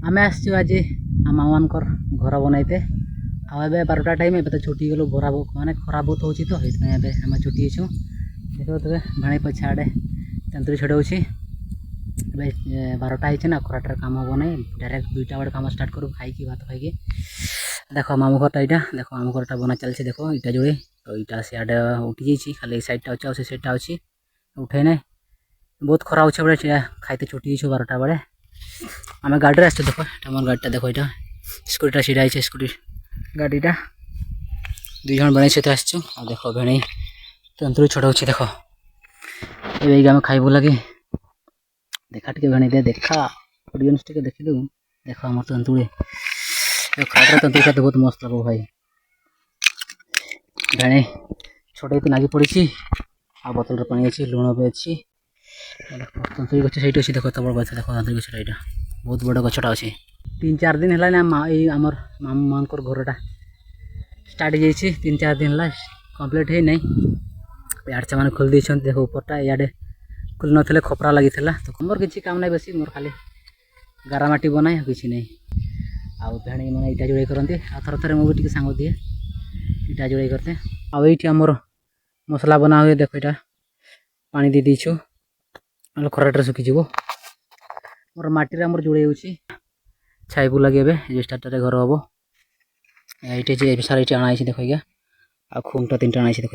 आम आसचु आज आम मामानकर घर बनईते आबे 12टा टाइम एबे तो छुट्टी गलु बरा माने खरा बहुत होची तो हेतमे आम छुट्टी छु देखो तबे भाणी पछाड़े तंतुरी छड़ाउछि एबे 12टा होइछ ना खराटार काम हो नै डायरेक्ट 2टा बड काम स्टार्ट करू खाई की भात खाई की देखो मामू घरटा इटा देखो मामू घरटा बना चलछि देखो इटा जोड़े तो इटा सियाडे उठी जाइछि खाली साइडटा अछि और साइडटा अछि उठे नै बहुत खरा होछ बडे खाइते छुट्टी छु 12टा बडे आम गाड़ी आस देखो मोर गाड़ीटा देखो यहाँ स्कूटीटा सीधा है स्कूटी गाड़ीटा 2 जन बन सहित आसचु देखो भेणी तंतुरी छड़ाऊँ देख ये आम खाइबू लगे देखा टे भेणी दे देखा ऑडियंस टे देखिदे देख आम तंतुरी खाटा तंतुरी खाते बहुत मस्त लगे भाई भेणी छोटे नागी पड़ी आ बोतल पानी अच्छी लुण भी अच्छी तंतुरी गच सही अच्छी देख तब गच देख तंतुरी गचटा यहाँ बहुत बड़ गछटा अच्छे 3-4 दिन है आमर मामू मान घरटा स्टार्ट हो 3-4 दिन है कम्प्लीट है नहीं यार से मैंने खोल दी देखो उपरटा इे खोल ना खपरा लगी तो मोर किसी काम नहीं बेसी मोर खाली गारामाटी बनाए किसी नहीं आउ भेणी मैंने इटा जोड़े करती थर थे मुझे सांग दिए इटा जोड़े करते आईटी आमर मसला बना हुए देख यहाँ पानी दे दीचु खराटे सुखीज मोर माटी आमर जोड़े छाइबू लगे ए स्टार्टर घर हम ये सारा ये आना देख आ खुमटा 3टा आना देख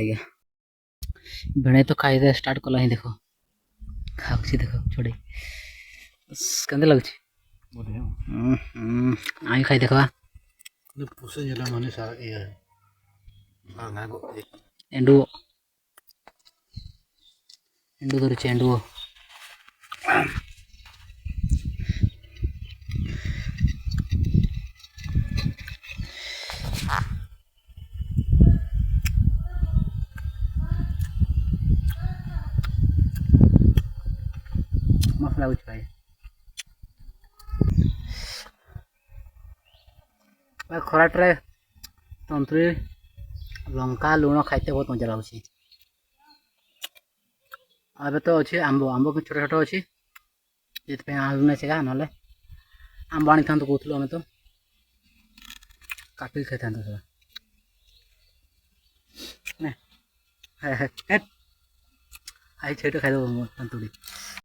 भेड़े तो खाई स्टार्ट कला ही देख खाऊँ देख छोड़े के लगुच आई खाई देखा एंडुओ एंडु धरुचे एंडुओ मस्त लगुच भाई खराटे तंतुरी लंका लुण खाइते बहुत मजा लगुच अब तो अच्छे आंब आंब छोट छोट अच्छी ये आलू नहीं सेगा ना आंब आनी था कहूँ आम तो काटिक खाई था आई छेट खाईद तंतुरी